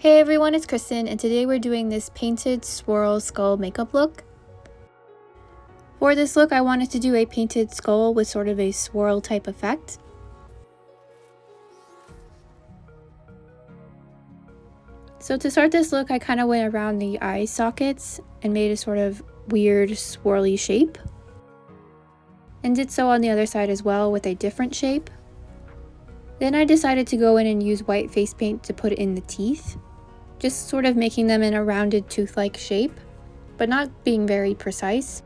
Hey everyone, it's Kristen, and today we're doing this Painted Swirl Skull makeup look. For this look, I wanted to do a painted skull with sort of a swirl type effect. So to start this look, I kind of went around the eye sockets and made a sort of weird swirly shape. And did so on the other side as well with a different shape. Then I decided to go in and use white face paint to put in the teeth. Just sort of making them in a rounded tooth-like shape, but not being very precise.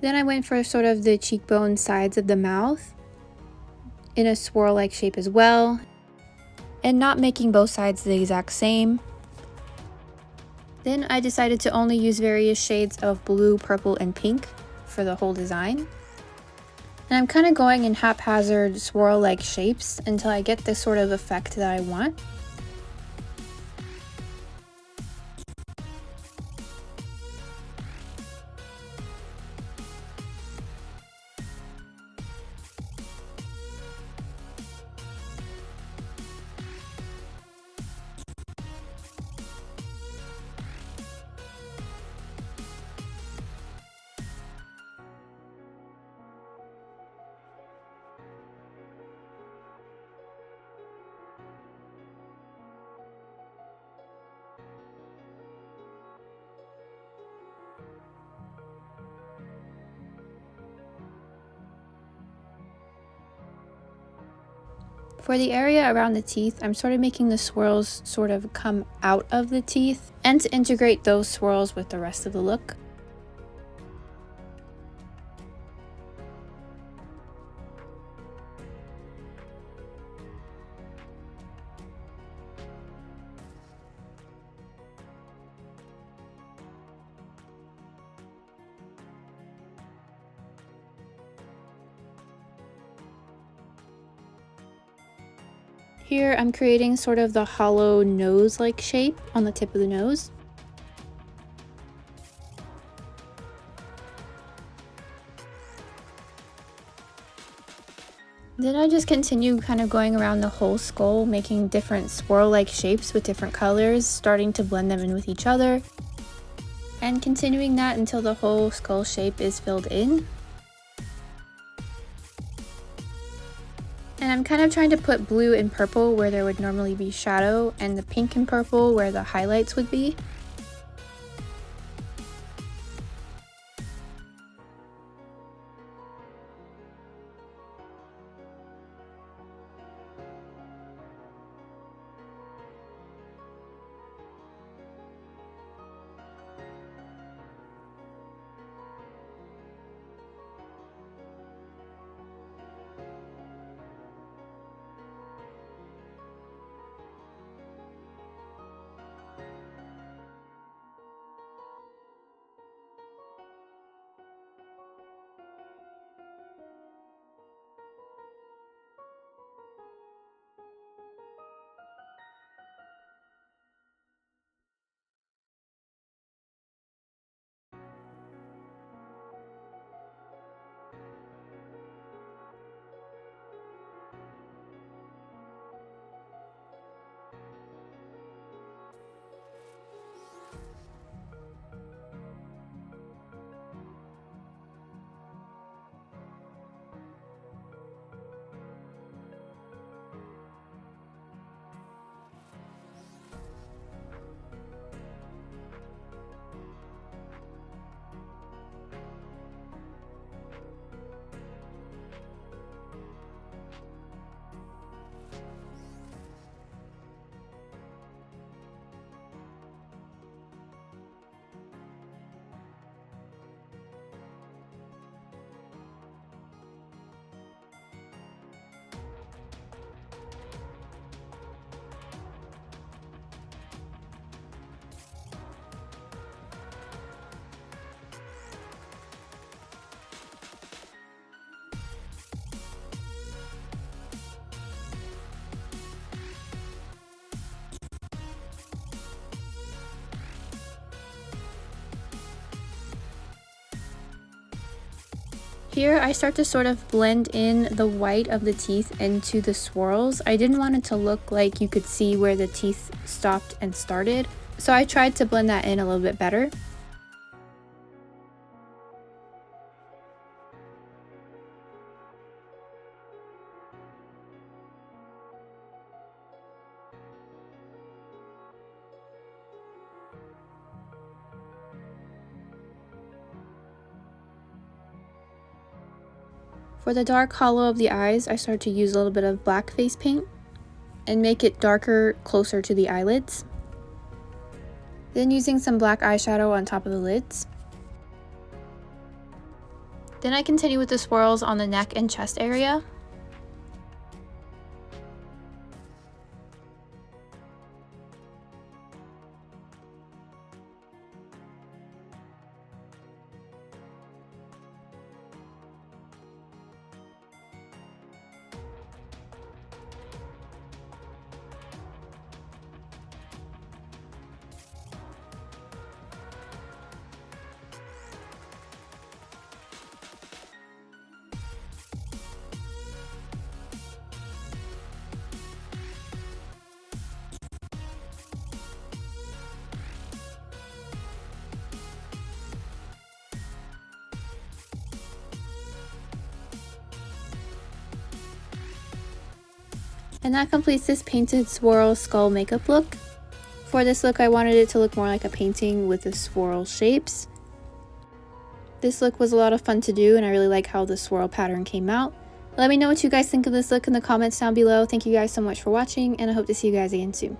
Then I went for sort of the cheekbone sides of the mouth in a swirl-like shape as well, and not making both sides the exact same. Then I decided to only use various shades of blue, purple, and pink for the whole design. And I'm kind of going in haphazard swirl-like shapes until I get the sort of effect that I want. For the area around the teeth, I'm sort of making the swirls sort of come out of the teeth and to integrate those swirls with the rest of the look. Here I'm creating sort of the hollow nose-like shape on the tip of the nose. Then I just continue kind of going around the whole skull, making different swirl-like shapes with different colors, starting to blend them in with each other, and continuing that until the whole skull shape is filled in. And I'm kind of trying to put blue and purple where there would normally be shadow, and the pink and purple where the highlights would be. Here I start to sort of blend in the white of the teeth into the swirls. I didn't want it to look like you could see where the teeth stopped and started, so I tried to blend that in a little bit better. For the dark hollow of the eyes, I start to use a little bit of black face paint and make it darker closer to the eyelids. Then using some black eyeshadow on top of the lids. Then I continue with the swirls on the neck and chest area. And that completes this Painted Swirl Skull makeup look. For this look, I wanted it to look more like a painting with the swirl shapes. This look was a lot of fun to do, and I really like how the swirl pattern came out. Let me know what you guys think of this look in the comments down below. Thank you guys so much for watching, and I hope to see you guys again soon.